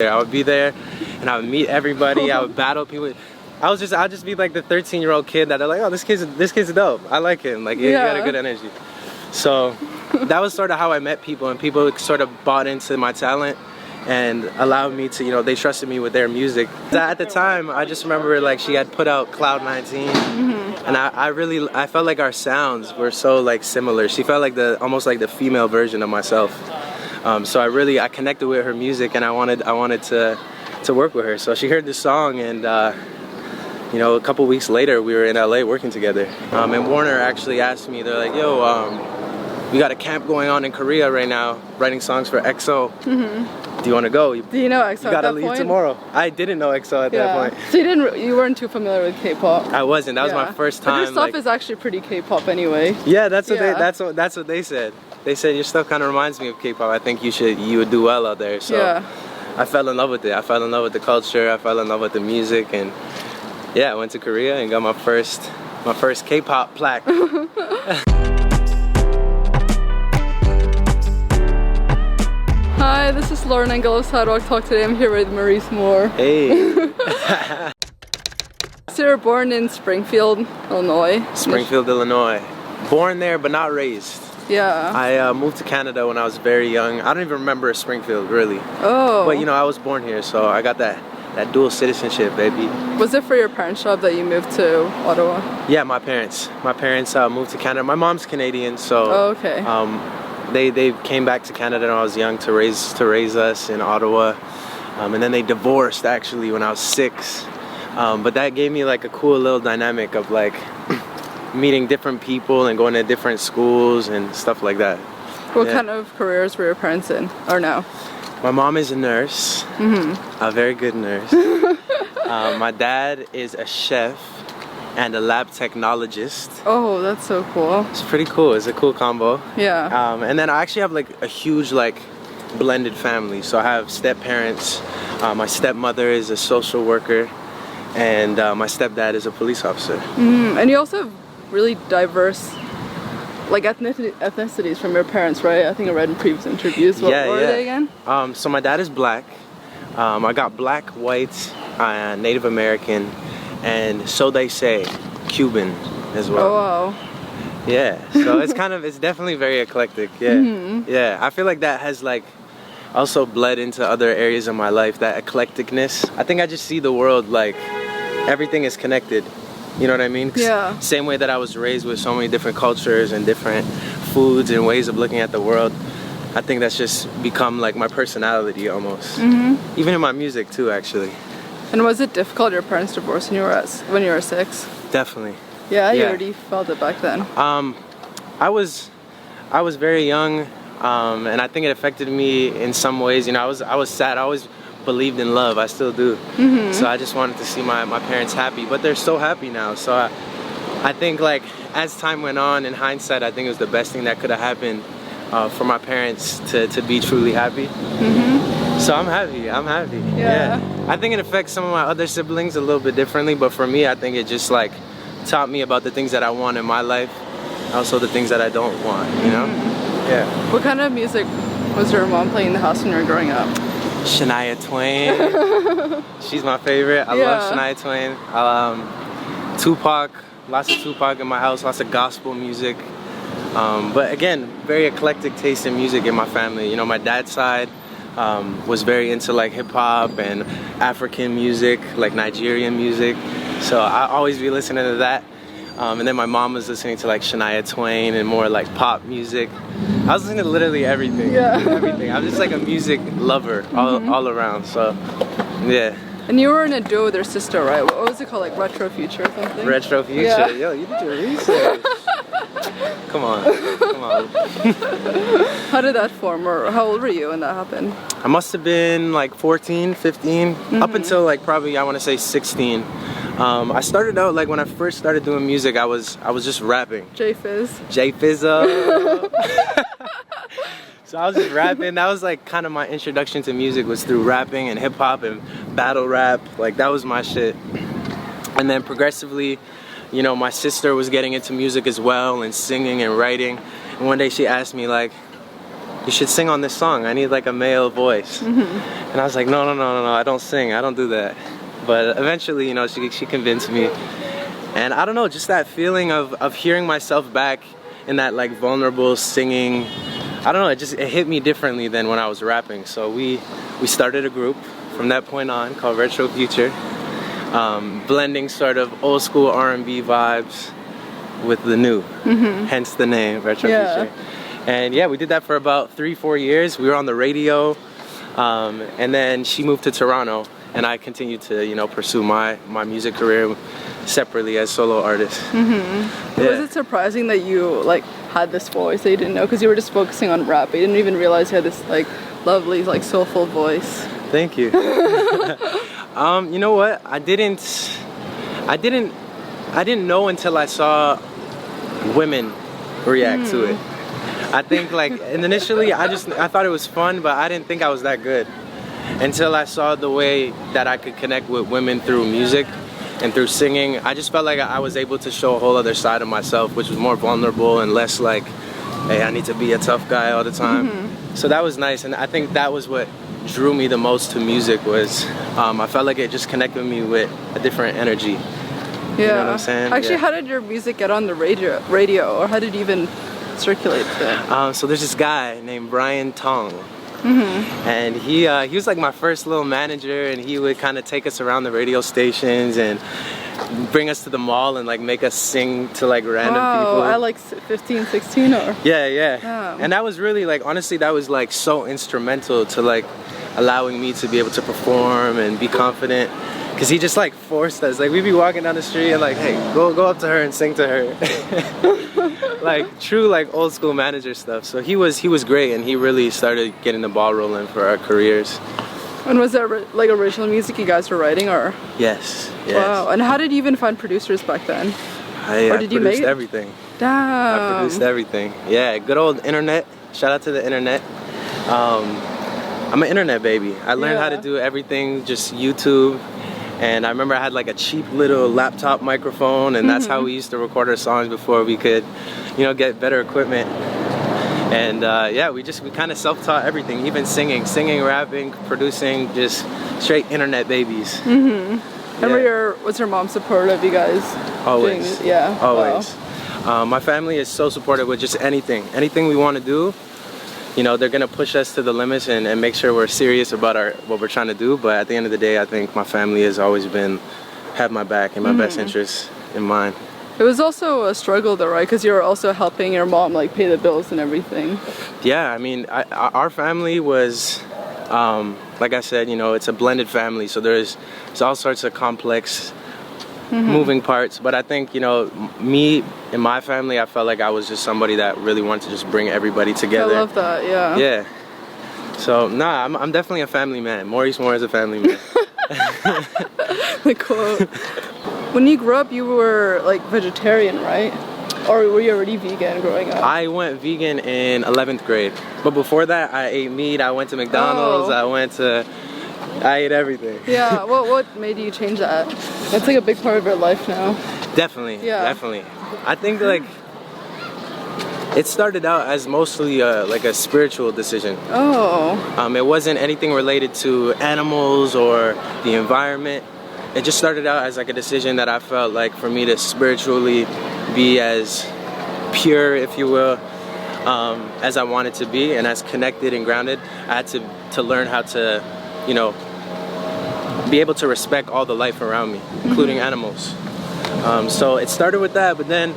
I would be there and I would meet everybody. I would battle people. I'll just be like the 13-year-old kid that they're like, oh, this kid's dope. I like him. Like, he got a good energy. So that was sort of how I met people, and people sort of bought into my talent and allowed me to, you know, they trusted me with their music. At the time, I just remember like she had put out Cloud 19, and I felt like our sounds were so like similar. She felt like almost like the female version of myself. So I connected with her music, and I wanted to work with her. So she heard this song, and you know, a couple weeks later we were in LA working together. And Warner actually asked me, they're like, yo, we got a camp going on in Korea right now, writing songs for EXO. Do you want to go? Do you know EXO? You gotta leave tomorrow. I didn't know EXO at that point. So you weren't too familiar with K-pop. I wasn't. That was my first time. But your stuff is actually pretty K-pop anyway. Yeah, that's what they said. They said your stuff kind of reminds me of K-pop. I think you would do well out there. So I fell in love with it. I fell in love with the culture. I fell in love with the music, and yeah, I went to Korea and got my first K-pop plaque. Hi, this is Lauren Engel of Sidewalk Talk. Today I'm here with Maurice Moore. Hey. So you were born in Springfield, Illinois. Springfield, Illinois. Born there but not raised. Yeah. I moved to Canada when I was very young. I don't even remember Springfield really. Oh. But you know, I was born here, so I got that dual citizenship, baby. Was it for your parents' job that you moved to Ottawa? Yeah, my parents. My parents moved to Canada. My mom's Canadian, so oh, okay. They came back to Canada when I was young to raise us in Ottawa, and then they divorced actually when I was 6. But that gave me like a cool little dynamic of like meeting different people and going to different schools and stuff like that. What kind of careers were your parents in, or no? My mom is a nurse, a very good nurse. My dad is a chef and a lab technologist. Oh, that's so cool. It's pretty cool. It's a cool combo. Yeah. And then I actually have like a huge like blended family. So I have step parents. My stepmother is a social worker, and my stepdad is a police officer. And you also have really diverse like ethnicities from your parents, right? I think I read in previous interviews. What were they again? So my dad is black. I got black, white, Native American, and so they say Cuban as well. Oh wow. Yeah, so it's definitely very eclectic. Yeah. Yeah, I feel like that has like also bled into other areas of my life, that eclecticness. I think I just see the world like everything is connected. You know what I mean? Yeah. Same way that I was raised with so many different cultures and different foods and ways of looking at the world. I think that's just become like my personality almost. Even in my music too, actually. And was it difficult, your parents divorced when you were 6? Definitely. Yeah, you already felt it back then. I was very young, and I think it affected me in some ways. You know, I was sad. I always believed in love. I still do. So I just wanted to see my parents happy, but they're so happy now. So I think like as time went on, in hindsight, I think it was the best thing that could have happened for my parents to be truly happy. So I'm happy. Yeah. I think it affects some of my other siblings a little bit differently, but for me, I think it just like taught me about the things that I want in my life, also the things that I don't want, you know? Yeah. What kind of music was your mom playing in the house when you were growing up? Shania Twain. She's my favorite. I love Shania Twain. Tupac, lots of Tupac in my house, lots of gospel music. But again, very eclectic taste in music in my family. You know, my dad's side was very into like hip hop and African music, like Nigerian music. So I always be listening to that. And then my mom was listening to like Shania Twain and more like pop music. I was listening to literally everything. Everything. I'm just like a music lover all around. So yeah. And you were in a duo with your sister, right? What was it called, like RetroFuture or something? RetroFuture. Yeah. Yo, you did your research. Come on. How did that form, or how old were you when that happened? I must have been like 14, 15, up until like probably I want to say 16. I started out like when I first started doing music, I was just rapping. J-Fizzo. So I was just rapping. That was like kind of my introduction to music, was through rapping and hip hop and battle rap. Like that was my shit. And then progressively, you know, my sister was getting into music as well and singing and writing. And one day she asked me like, you should sing on this song. I need like a male voice. And I was like, no, I don't sing. I don't do that. But eventually, you know, she convinced me. And I don't know, just that feeling of hearing myself back in that like vulnerable singing. I don't know, it hit me differently than when I was rapping. So we started a group from that point on called RetroFuture, blending sort of old school R&B vibes with the new, hence the name RetroFuture. And yeah, we did that for about 3-4 years. We were on the radio, and then she moved to Toronto, and I continued to, you know, pursue my music career separately as solo artist. Was it surprising that you like had this voice that you didn't know, because you were just focusing on rap, but you didn't even realize you had this like lovely, like soulful voice? Thank you. You know what? I didn't know until I saw women react to it. I think like, and initially I thought it was fun, but I didn't think I was that good until I saw the way that I could connect with women through music and through singing. I just felt like I was able to show a whole other side of myself, which was more vulnerable and less like, hey, I need to be a tough guy all the time. So that was nice, and I think that was what drew me the most to music was I felt like it just connected me with a different energy. Yeah. You know what I'm saying? Actually, how did your music get on the radio, or how did you even circulate that? So there's this guy named Brian Tong. And he was like my first little manager, and he would kind of take us around the radio stations and bring us to the mall and like make us sing to like random people. At like 15, 16 or? Yeah. And that was really like, honestly, that was like so instrumental to like allowing me to be able to perform and be confident. Cause he just like forced us. Like we'd be walking down the street and like, hey, go up to her and sing to her. Like true like old school manager stuff. So he was great, and he really started getting the ball rolling for our careers. And was that like original music you guys were writing, or? Yes. Wow. And how did you even find producers back then? I produced everything. Damn. I produced everything. Yeah, good old internet. Shout out to the internet. I'm an internet baby. I learned how to do everything, just YouTube. And I remember I had like a cheap little laptop microphone, and that's how we used to record our songs before we could, you know, get better equipment. And yeah, we kind of self-taught everything, even singing, rapping, producing, just straight internet babies. Was your mom supportive of you guys? Always. Always. Wow. My family is so supportive with just anything we want to do. You know, they're gonna push us to the limits and make sure we're serious about what we're trying to do. But at the end of the day, I think my family has always had my back and my best interests in mind. It was also a struggle though, right? Because you were also helping your mom like pay the bills and everything. Yeah, I mean, our family was, like I said, you know, it's a blended family. So there's all sorts of complex moving parts. But I think, you know, me and my family, I felt like I was just somebody that really wanted to just bring everybody together. I love that, yeah. Yeah. So, nah, I'm definitely a family man. Maurice Moore is a family man. The quote. When you grew up, you were like vegetarian, right? Or were you already vegan growing up? I went vegan in 11th grade. But before that, I ate meat. I went to McDonald's. I ate everything. Yeah, what made you change that? That's like a big part of your life now. Definitely, definitely. I think like it started out as mostly like a spiritual decision. It wasn't anything related to animals or the environment. It just started out as like a decision that I felt like for me to spiritually be as pure, if you will, as I wanted to be, and as connected and grounded. I had to learn how to, you know, be able to respect all the life around me, including animals. So it started with that, but then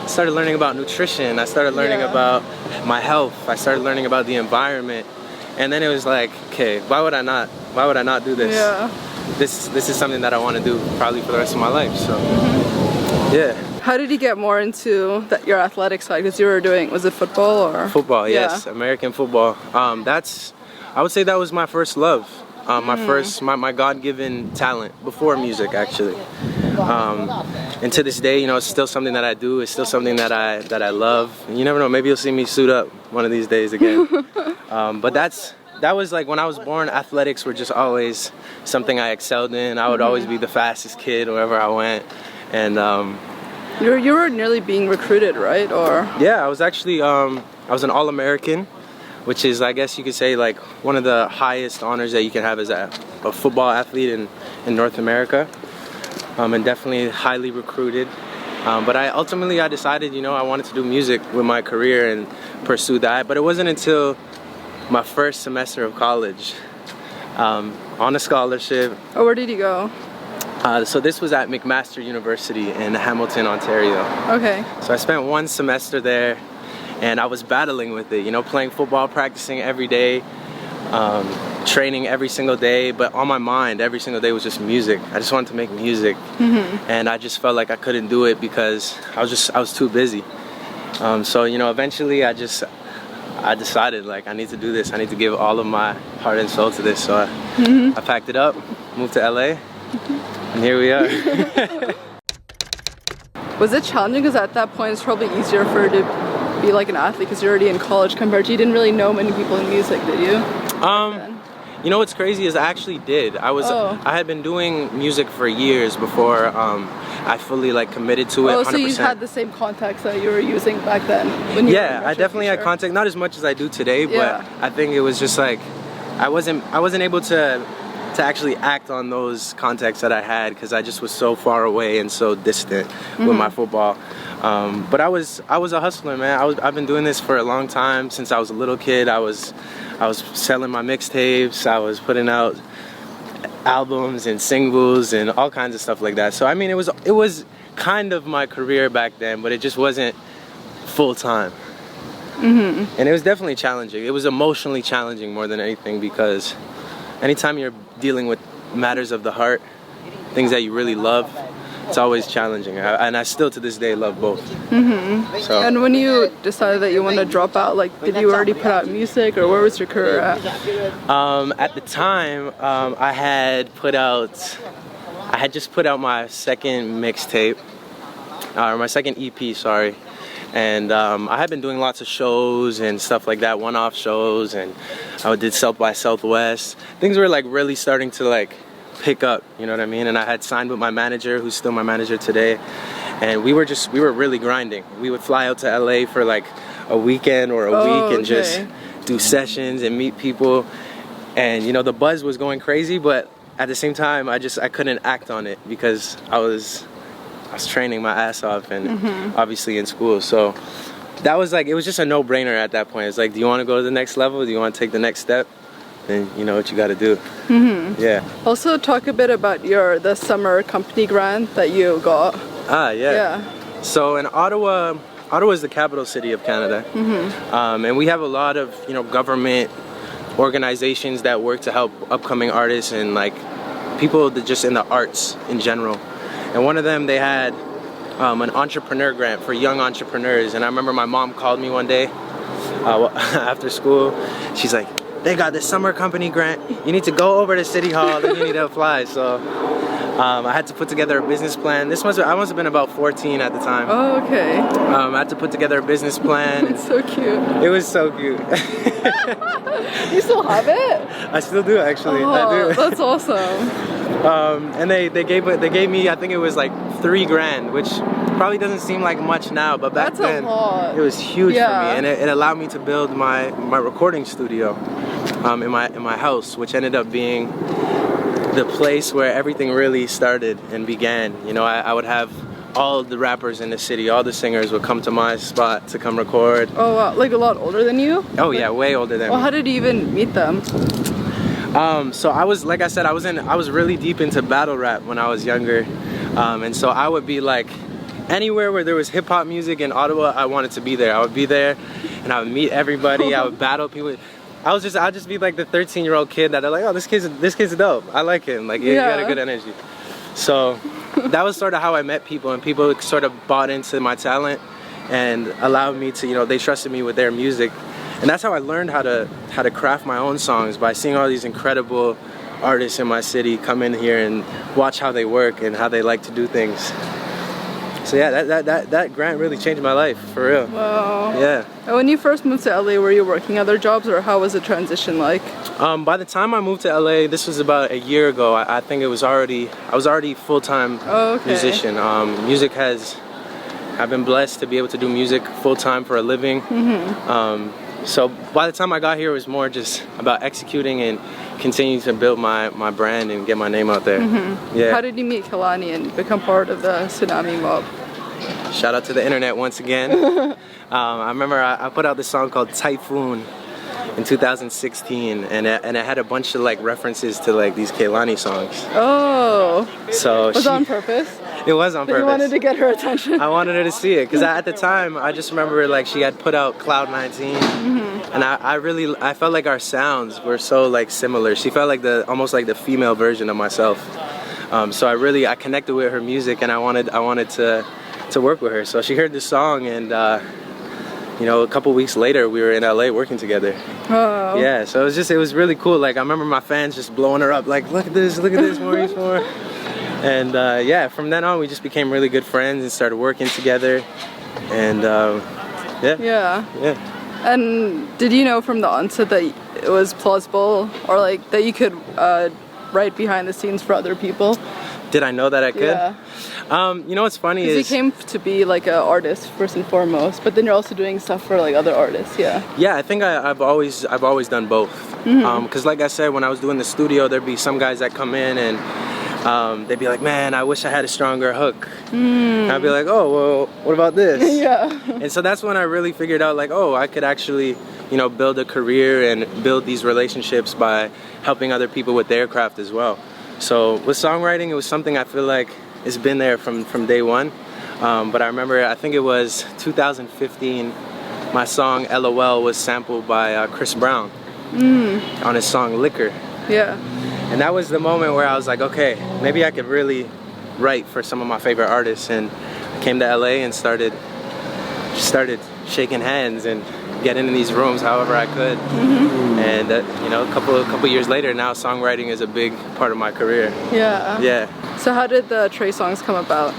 I started learning about nutrition. I started learning about my health. I started learning about the environment. And then it was like, okay, why would I not do this? Yeah. This is something that I want to do probably for the rest of my life. So, yeah. How did you get more into your athletic side? Because you were doing, was it football or? Football, yes, American football. I would say that was my first love. My God-given talent before music, actually. And to this day, you know, it's still something that I do. It's still something that I love. And you never know, maybe you'll see me suit up one of these days again. But that was like when I was born, athletics were just always something I excelled in. I would always be the fastest kid wherever I went. And you were nearly being recruited, right? Or yeah, I was actually I was an All-American which is, I guess you could say, like one of the highest honors that you can have as a football athlete in North America, and definitely highly recruited. But I decided, you know, I wanted to do music with my career and pursue that. But it wasn't until my first semester of college, on a scholarship. Oh, where did you go? So this was at McMaster University in Hamilton, Ontario. Okay. So I spent one semester there, and I was battling with it, you know, playing football, practicing every day, training every single day, but on my mind every single day was just music. I just wanted to make music, and I just felt like I couldn't do it because I was too busy. So, you know, eventually I decided, like, I need to do this. I need to give all of my heart and soul to this. So I packed it up, moved to LA, and here we are. Was it challenging? Because at that point it's probably easier for you to be like an athlete because you're already in college compared to you didn't really know many people in music, did you? You know what's crazy is I actually did. I had been doing music for years before I fully like committed to it. 100%. So you had the same contacts that you were using back then? When you I definitely had contact, not as much as I do today, but I think it was just like I wasn't able to actually act on those contacts that I had because I just was so far away and so distant with my football. But I was a hustler, man. I've been doing this for a long time. Since I was a little kid, I was selling my mixtapes. I was putting out albums and singles and all kinds of stuff like that. So I mean, it was kind of my career back then, but it just wasn't full time. And it was definitely challenging. It was emotionally challenging more than anything because anytime you're dealing with matters of the heart, things that you really love, it's always challenging, and I still to this day love both. So. And when you decided that you want to drop out, like, did you already put out music, or where was your career at? At the time, I had just put out my second mixtape, or my second EP, sorry. And I had been doing lots of shows and stuff like that, one-off shows, and I did South by Southwest. Things were like really starting to like pick up, you know what I mean? And I had signed with my manager, who's still my manager today, and we were really grinding. We would fly out to LA for like a weekend or a week and just do sessions and meet people, and you know, the buzz was going crazy, but at the same time I couldn't act on it because I was training my ass off and obviously in school. So that was like, it was just a no-brainer at that point. It's like, do you want to go to the next level? Do you want to take the next step? Then you know what you got to do. Yeah. Also talk a bit about the summer company grant that you got. Yeah. So in Ottawa is the capital city of Canada, and we have a lot of, you know, government organizations that work to help upcoming artists and like people that just in the arts in general. And one of them, they had an entrepreneur grant for young entrepreneurs. And I remember my mom called me one day after school. She's like, they got this summer company grant. You need to go over to City Hall and you need to apply. So I had to put together a business plan. I must have been about 14 at the time. Oh, okay. I had to put together a business plan. It's so cute. It was so cute. You still have it? I still do, actually. Oh, I do. That's awesome. And they gave me, I think it was like $3,000, which probably doesn't seem like much now, but back then it was huge for me, and it allowed me to build my recording studio in my house, which ended up being the place where everything really started and began. You know, I would have all the rappers in the city, all the singers would come to my spot to come record. Oh wow, like a lot older than you? Oh yeah, way older than me. Well, how did you even meet them? So I was, like I said, I was really deep into battle rap when I was younger, and so I would be like, anywhere where there was hip hop music in Ottawa, I wanted to be there. I would be there, and I would meet everybody. I would I'd just be like the 13-year-old kid that they're like, oh, this kid's dope. I like him. Like, he got a good energy. So that was sort of how I met people, and people sort of bought into my talent and allowed me to, you know, they trusted me with their music. And that's how I learned how to craft my own songs, by seeing all these incredible artists in my city come in here and watch how they work and how they like to do things. So yeah, that grant really changed my life, for real. Wow. Yeah. And when you first moved to LA, were you working other jobs, or how was the transition like? By the time I moved to LA, this was about a year ago. I think I was already full-time musician. I've been blessed to be able to do music full-time for a living. So by the time I got here, it was more just about executing and continuing to build my brand and get my name out there. Yeah. How did you meet Kehlani and become part of the Tsunami mob? Shout out to the internet once again. I remember I put out this song called Typhoon in 2016, and it had a bunch of like references to like these Kehlani songs. Oh. So was it on purpose? It was on purpose. You wanted to get her attention. I wanted her to see it because at the time I just remember like she had put out Cloud 19, and I felt like our sounds were so like similar. She felt like almost like the female version of myself. So I connected with her music, and I wanted to work with her. So she heard this song, and you know, a couple weeks later we were in LA working together. Oh. Yeah, so it was really cool. Like I remember my fans just blowing her up, like look at this, Maurice more. And yeah, from then on we just became really good friends and started working together. And yeah. And did you know from the onset that it was plausible, or like that you could write behind the scenes for other people? Did I know that I could? Yeah. You know what's funny is you came to be like an artist first and foremost, but then you're also doing stuff for like other artists. Yeah, I think I've always done both. Because like I said, when I was doing the studio, there'd be some guys that come in and they'd be like, man, I wish I had a stronger hook. And I'd be like, oh, well, what about this? Yeah. And so that's when I really figured out like, oh, I could actually, you know, build a career and build these relationships by helping other people with their craft as well. So with songwriting, it was something I feel like it's been there from day one. But I remember, I think it was 2015, my song LOL was sampled by Chris Brown on his song Liquor. Yeah. And that was the moment where I was like, okay, maybe I could really write for some of my favorite artists. And I came to LA and started shaking hands and getting in these rooms however I could. And you know, a couple years later now, songwriting is a big part of my career. Yeah. So how did the Trey Songz come about?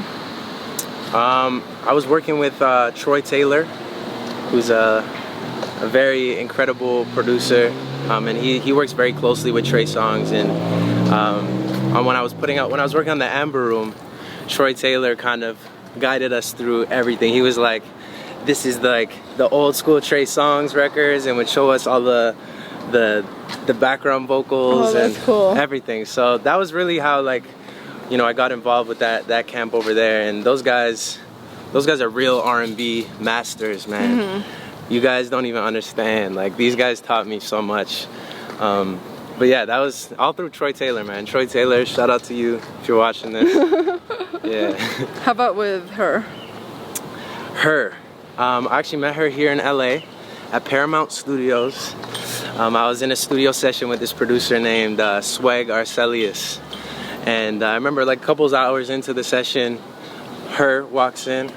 I was working with Troy Taylor, who's a very incredible producer, and he works very closely with Trey Songz. And when I was working on the Amber Room, Troy Taylor kind of guided us through everything. He was like, this is like the old school Trey Songz records, and would show us all the background vocals and cool. Everything. So that was really how, like, you know, I got involved with that camp over there. And those guys are real R&B masters, man. You guys don't even understand. Like, these guys taught me so much. But yeah, that was all through Troy Taylor, man. Troy Taylor, shout out to you if you're watching this. Yeah. How about with her? I actually met her here in LA at Paramount Studios. I was in a studio session with this producer named Swag Arcelius. And I remember like a couple hours into the session, her walks in.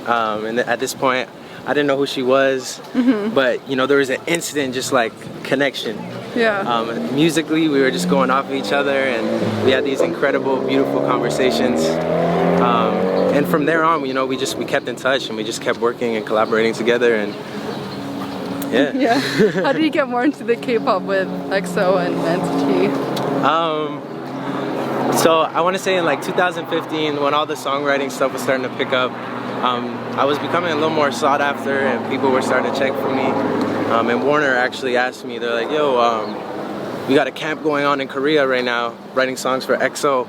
And at this point, I didn't know who she was. But, you know, there was an instant just like connection. Yeah. Musically, we were just going off of each other, and we had these incredible, beautiful conversations. And from there on, you know, we kept in touch, and we just kept working and collaborating together, and yeah. How did you get more into the K-pop with EXO and NCT? So I want to say in like 2015, when all the songwriting stuff was starting to pick up, I was becoming a little more sought after, and people were starting to check for me. And Warner actually asked me, they're like, yo, we got a camp going on in Korea right now, writing songs for EXO.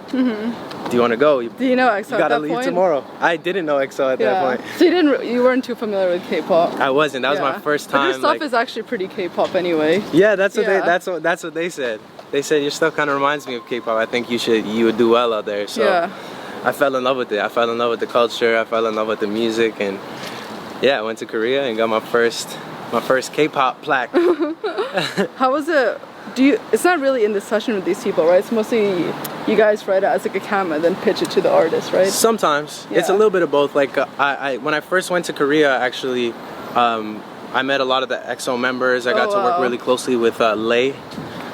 Do you want to go? Do you know EXO? You gotta leave tomorrow. I didn't know EXO at that point. So you weren't too familiar with K-pop? I wasn't. That was my first time. But your stuff is actually pretty K-pop anyway. Yeah, that's what they said. They said your stuff kind of reminds me of K-pop. I think you would do well out there. So I fell in love with it. I fell in love with the culture. I fell in love with the music, and yeah, I went to Korea and got my first K-pop plaque. How was it? It's not really in the session with these people, right? It's mostly you guys write it as like a camp and then pitch it to the artist, right? Sometimes. It's a little bit of both. Like when I first went to Korea, actually, I met a lot of the EXO members. I got to work really closely with Lay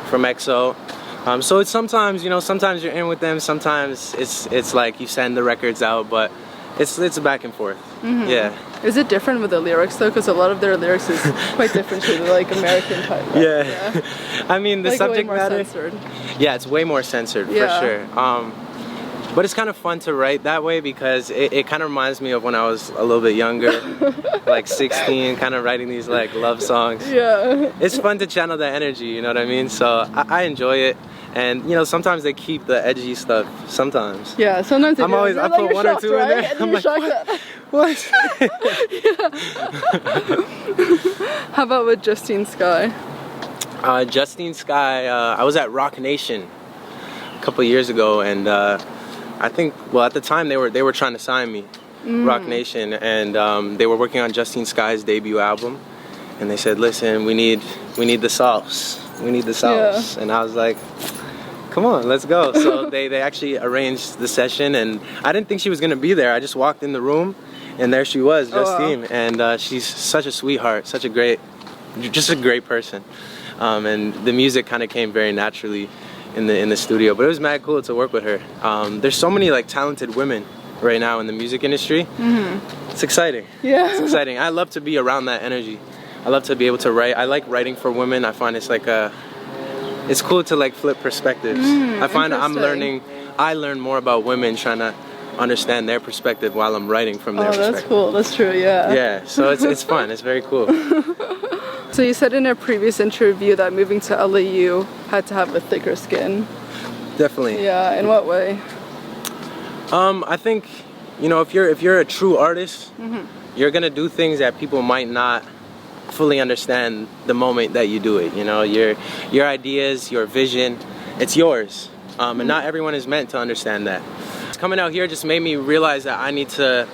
from EXO. So it's sometimes you're in with them. Sometimes it's like you send the records out, but it's a back and forth. Yeah. Is it different with the lyrics though? Because a lot of their lyrics is quite different to the like American type. Yeah. I mean the like subject matter. Censored. Yeah, it's way more censored for sure. But it's kind of fun to write that way because it kind of reminds me of when I was a little bit younger, like 16, kind of writing these like love songs. Yeah. It's fun to channel that energy, you know what I mean? So I enjoy it. And you know, sometimes they keep the edgy stuff. Sometimes. Yeah, sometimes they do. I like, put one shocked, or two right? in there. And I'm you're like, shocked what? How about with Justine Skye? Justine Skye, I was at Rock Nation a couple years ago, and I think, well, at the time they were trying to sign me, Rock Nation, and they were working on Justine Skye's debut album, and they said, listen, we need the sauce. We need the sauce. Yeah. And I was like, come on, let's go. So they actually arranged the session, and I didn't think she was gonna be there. I just walked in the room, and there she was, Justine. Oh, wow. And she's such a sweetheart, just a great person. And the music kind of came very naturally in the studio, but it was mad cool to work with her. There's so many like talented women right now in the music industry. It's exciting. Yeah, it's exciting. I love to be around that energy. I love to be able to write. I like writing for women. I find it's like it's cool to like flip perspectives. I find I learn more about women trying to understand their perspective while I'm writing from their perspective. Oh, that's cool. That's true. Yeah. Yeah. So it's fun. It's very cool. So you said in a previous interview that moving to LA you had to have a thicker skin. Definitely. Yeah. In what way? I think, you know, if you're a true artist, you're gonna do things that people might not fully understand the moment that you do it. You know, your ideas, your vision, it's yours, and not everyone is meant to understand that. Coming out here just made me realize that I need to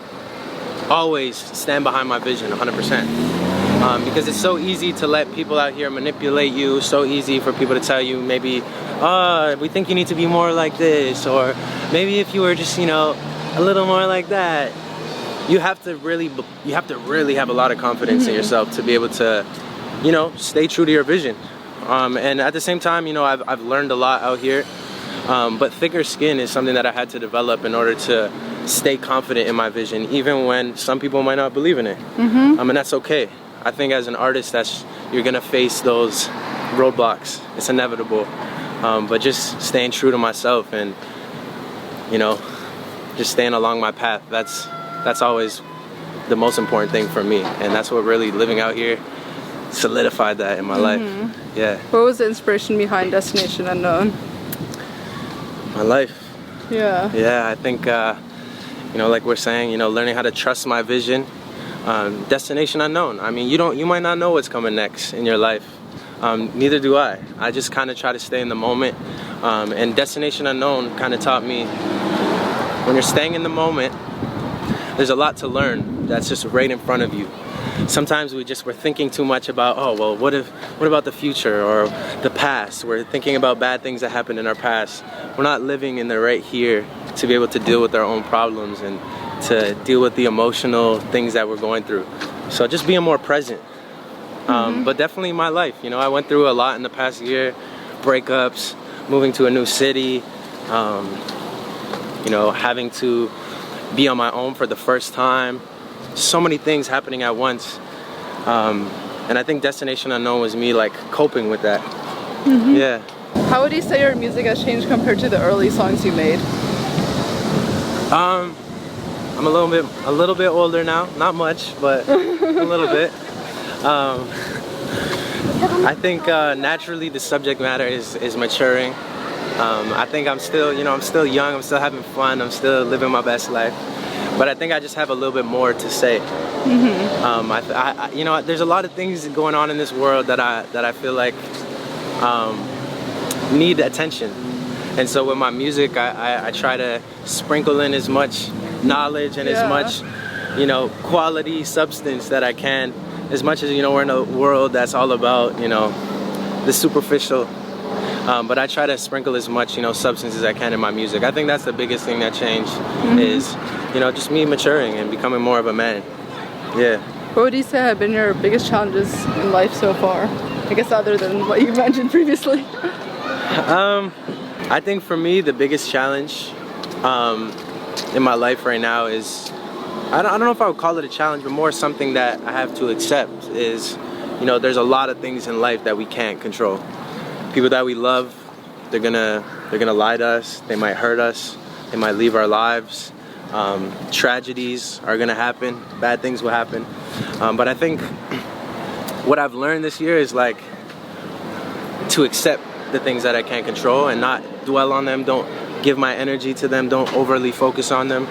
always stand behind my vision 100%, because it's so easy to let people out here manipulate you, so easy for people to tell you maybe, we think you need to be more like this, or maybe if you were just, you know, a little more like that. You have to really have a lot of confidence in yourself to be able to, you know, stay true to your vision. And at the same time, you know, I've learned a lot out here. But thicker skin is something that I had to develop in order to stay confident in my vision, even when some people might not believe in it. And that's okay. I think as an artist, you're gonna face those roadblocks. It's inevitable. But just staying true to myself and, you know, just staying along my path. That's always the most important thing for me, and that's what really living out here solidified that in my life. Yeah. What was the inspiration behind Destination Unknown? My life. Yeah. Yeah, I think, you know, like we're saying, you know, learning how to trust my vision. Destination unknown. I mean, you might not know what's coming next in your life. Neither do I. I just kind of try to stay in the moment. And Destination Unknown kind of taught me when you're staying in the moment, there's a lot to learn that's just right in front of you. Sometimes we're thinking too much about, oh, well, what about the future or the past? We're thinking about bad things that happened in our past. We're not living in the right here to be able to deal with our own problems and to deal with the emotional things that we're going through. So just being more present. But definitely my life, you know, I went through a lot in the past year, breakups, moving to a new city, you know, having to be on my own for the first time. So many things happening at once. And I think Destination Unknown was me like coping with that. Yeah. How would you say your music has changed compared to the early songs you made? I'm a little bit older now, not much, but a little bit. I think naturally the subject matter is maturing. I think I'm still young, I'm still having fun, I'm still living my best life. But I think I just have a little bit more to say. You know, there's a lot of things going on in this world that I feel like need attention. And so with my music, I try to sprinkle in as much knowledge and as much, you know, quality substance that I can. As much as, you know, we're in a world that's all about, you know, the superficial. But I try to sprinkle as much, you know, substance as I can in my music. I think that's the biggest thing that changed is, you know, just me maturing and becoming more of a man. Yeah. What would you say have been your biggest challenges in life so far? I guess other than what you mentioned previously. I think for me, the biggest challenge in my life right now is, I don't know if I would call it a challenge, but more something that I have to accept is, you know, there's a lot of things in life that we can't control. People that we love, they're gonna lie to us, they might hurt us. They might leave our lives. Tragedies are gonna happen. Bad things will happen. But I think what I've learned this year is like to accept the things that I can't control and not dwell on them. Don't give my energy to them. Don't overly focus on them.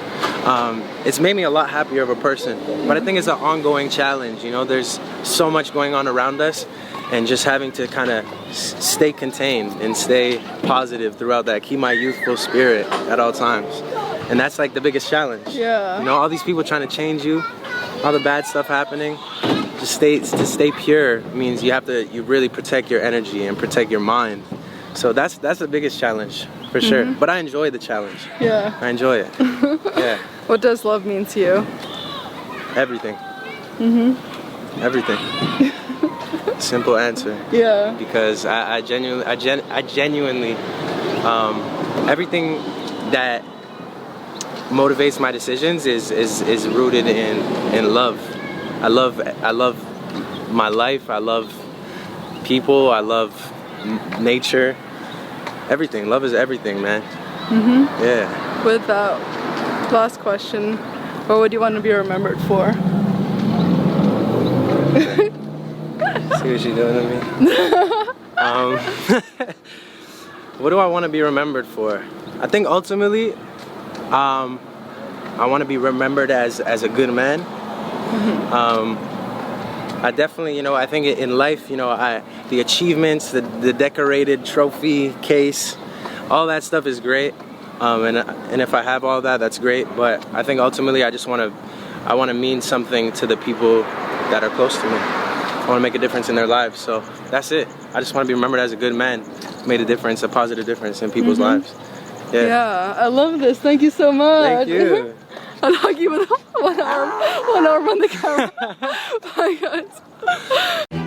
It's made me a lot happier of a person. But I think it's an ongoing challenge. You know, there's so much going on around us, and just having to kind of stay contained and stay positive throughout that. Keep my youthful spirit at all times. And that's like the biggest challenge. Yeah. You know, all these people trying to change you, all the bad stuff happening. To stay pure means you really protect your energy and protect your mind. So that's the biggest challenge for sure. But I enjoy the challenge. Yeah. I enjoy it. Yeah. What does love mean to you? Everything. Everything. Simple answer. Yeah. Because I genuinely everything that motivates my decisions is rooted in love. I love my life. I love people. I love nature. Everything. Love is everything, man. Yeah. With that last question, what would you want to be remembered for? See what she's doing to me? What do I want to be remembered for? I think ultimately, I want to be remembered as a good man. I definitely, you know, I think in life, you know, the achievements, the decorated trophy case, all that stuff is great. And if I have all that, that's great. But I think ultimately, I want to mean something to the people that are close to me. I want to make a difference in their lives. So that's it. I just want to be remembered as a good man, made a difference, a positive difference in people's lives. Yeah, I love this. Thank you so much. Thank you. I'll hug you with one arm on the camera. Bye, guys.